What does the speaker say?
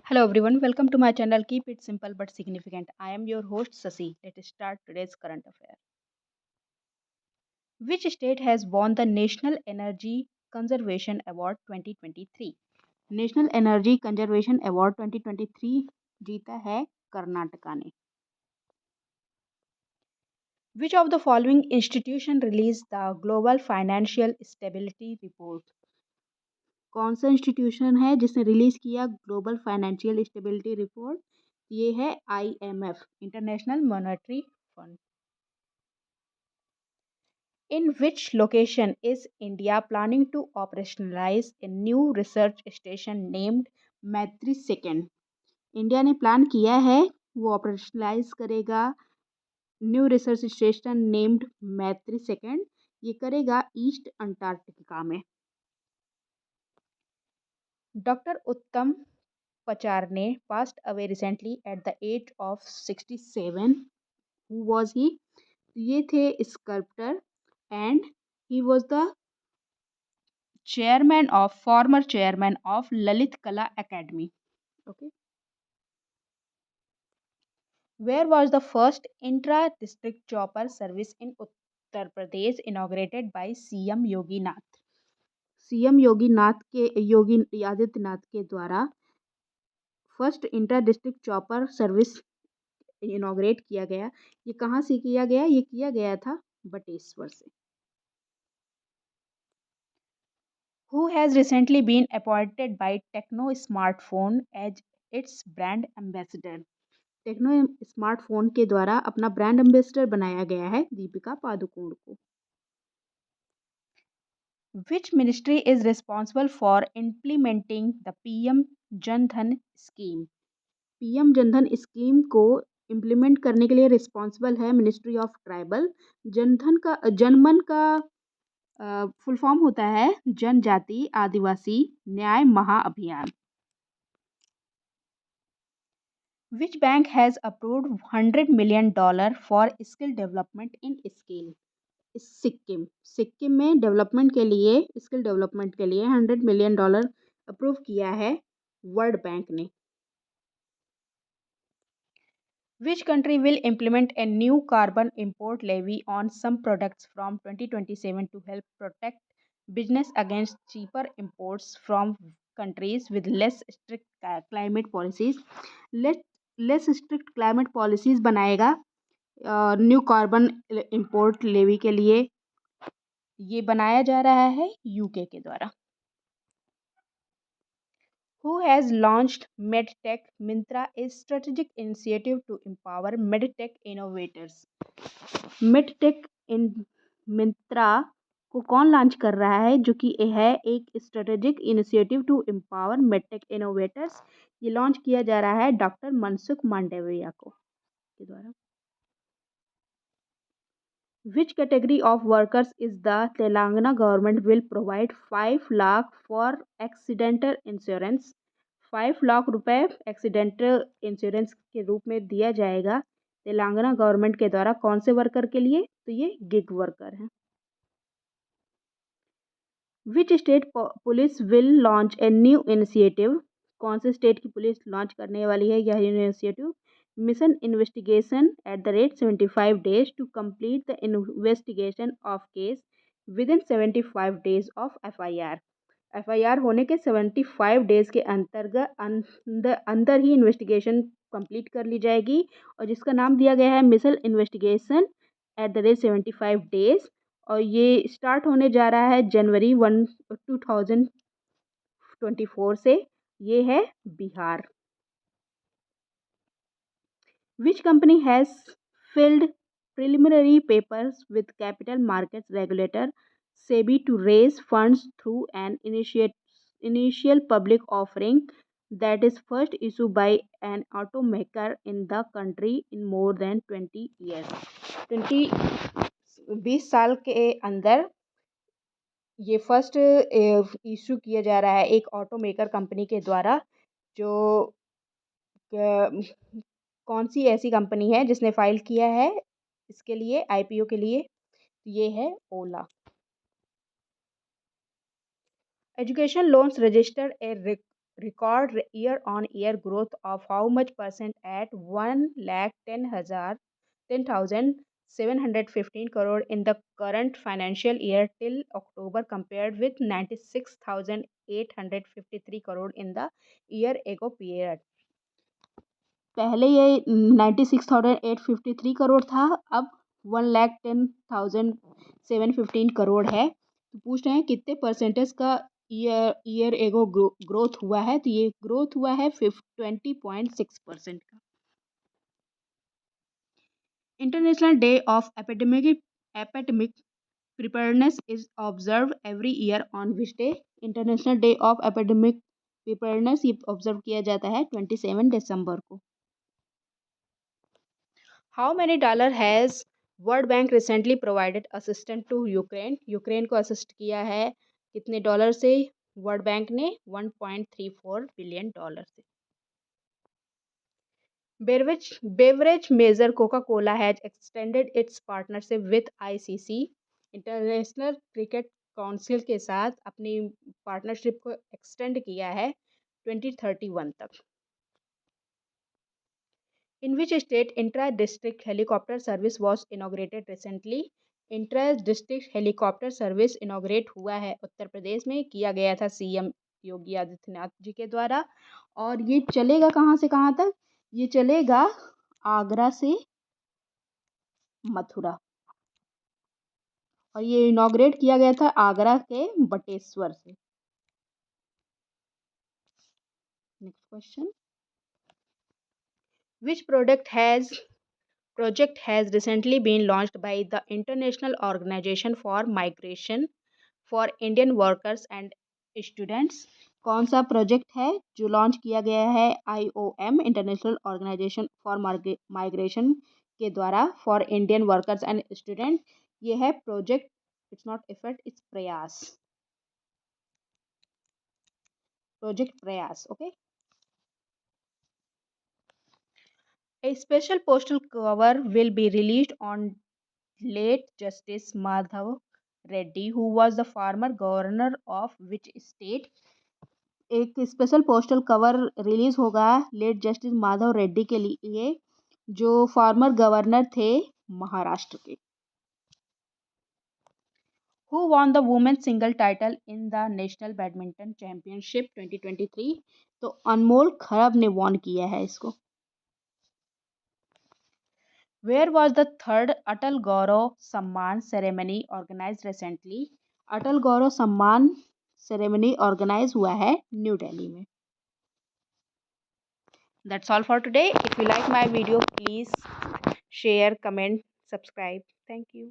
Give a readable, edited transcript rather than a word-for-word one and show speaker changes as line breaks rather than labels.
Hello everyone, welcome to my channel. Keep it simple but significant. I am your host Sasi. Let's start today's current affair. Which state has won the National Energy Conservation Award 2023? National Energy Conservation Award 2023 जीता है कर्नाटका ने. Which of the following institution released the Global Financial Stability Report? कौन सा institution है जिसने release किया global financial stability report? ये है IMF, international monetary fund. In which location is India planning to operationalize a new research station named मैत्री second? India ने plan किया है वो ऑपरेशनलाइज करेगा न्यू रिसर्च स्टेशन नेम्ड मैत्री सेकेंड. ये करेगा ईस्ट अंटार्कटिका में. डॉक्टर उत्तम पचार ने passed away recently at the age of 67. Who was he? ये थे sculptor and he was the former chairman of Lalit Kala Academy. Okay. Where was the first intra-district chopper service in Uttar Pradesh inaugurated by CM Yogi Nath? CM Yogi Adityanath के द्वारा first inter district chopper service inaugurate किया गया. ये कहाँ से किया गया? ये किया गया था बटेश्वर से. Who has recently been appointed by Techno Smartphone as its brand ambassador? Tecno smartphone के द्वारा अपना ब्रांड एम्बेसडर बनाया गया है दीपिका पादुकोण को. Which ministry is responsible for implementing the PM Jan Dhan scheme? PM Jan Dhan scheme को इम्प्लीमेंट करने के लिए रिस्पॉन्सिबल है मिनिस्ट्री ऑफ ट्राइबल. जनमन का फुल फॉर्म होता है जनजाति आदिवासी न्याय महाअभियान. Which bank has approved $100 million for skill development in skill? Sikkim में डेवलपमेंट के लिए स्किल डेवलपमेंट के लिए $100 million अप्रूव किया है वर्ल्ड बैंक ने. Which country will implement a new carbon import levy on some products from 2027 to help protect business against cheaper imports from countries with less strict climate policies? Less strict climate policies बनाएगा new carbon import levy के लिए. ये बनाया जा रहा है UK के द्वारा. Who has launched MedTech Mintra, a strategic initiative to empower medtech innovators? MedTech इन मिंत्रा को कौन लॉन्च कर रहा है जो कि है एक strategic initiative to empower medtech innovators. ये लॉन्च किया जा रहा है डॉक्टर मनसुख मांडविया को के द्वारा. Which category of workers is the Telangana government will provide 5 lakh for accidental insurance? 5 lakh रुपए एक्सीडेंटल इंश्योरेंस के रूप में दिया जाएगा तेलंगाना गवर्नमेंट के द्वारा. कौन से वर्कर के लिए? तो ये गिग वर्कर हैं. Which state police will launch a new initiative? कौन से स्टेट की पुलिस लॉन्च करने वाली है यह initiative? Mission investigation at the rate 75 days to complete the investigation of case within 75 days of FIR होने के 75 डेज के अंदर ही इन्वेस्टिगेशन कंप्लीट कर ली जाएगी और जिसका नाम दिया गया है mission investigation at the rate 75 days. और ये स्टार्ट होने जा रहा है जनवरी 2024 से. ये है Bihar. Which company has filed preliminary papers with capital markets regulator SEBI to raise funds through an initial public offering that is first issued by an automaker in the country in more than 20 years? 20 साल के अंदर ये first issue किया जा रहा है एक automaker company के द्वारा. जो कौन सी ऐसी कंपनी है जिसने फाइल किया है इसके लिए IPO के लिए? ये है ओला. Education loans register A record year-on-year growth of how much percent at 1,10,715 crore in the current financial year till October compared with 96,853 crore in the year ago period. पहले ये 96,853 करोड़ था, अब 1,10,715 करोड़ है। तो पूछ रहे हैं कितने परसेंटेज का ईयर एगो ग्रोथ हुआ है, तो ये ग्रोथ हुआ है 20.6% का। International day of epidemic preparedness is observe every year on which day? International day of epidemic preparedness ये ऑब्जर्व किया जाता है 27 दिसंबर को। How many dollar has world bank recently provided assistant to Ukraine? Ukraine को असिस्ट किया है कितने डॉलर से वर्ल्ड बैंक ने? 1.34 बिलियन डॉलर से। Beverage major Coca Cola has extended its partnership with ICC, international cricket council के साथ अपनी पार्टनरशिप को एक्सटेंड किया है 2031 तक। In which state intra-district helicopter service was inaugurated recently? Intra-district helicopter service inaugurate हुआ है उत्तर प्रदेश में, किया गया था CM योगी आदित्यनाथ जी के द्वारा। और ये चलेगा कहाँ से कहाँ तक? ये चलेगा आगरा से मथुरा, और ये इनॉग्रेट किया गया था आगरा के बटेश्वर से। Next question, which project has recently been launched by the International Organization for Migration for Indian Workers and Students? कौन सा प्रोजेक्ट है जो लॉन्च किया गया है IOM international organization for migration के द्वारा for Indian workers and student? ये है project, it's not effort, it's Prayas, project Prayas. Okay. A special postal cover will be released on late Justice Madhav Reddy, who was the former governor of which state? एक special postal cover release होगा late justice Madhav Reddy के लिए, जो former governor थे महाराष्ट्र के। Who won the women's single title in the national badminton championship 2023? तो अनमोल खरब ने वॉन किया है इसको। Where was the third Atal Gaurav Samman ceremony organized recently? अटल गौरव सम्मान सेरेमनी ऑर्गेनाइज हुआ है न्यू दिल्ली में। That's all for today. If you like my video, please share, comment, subscribe. Thank you.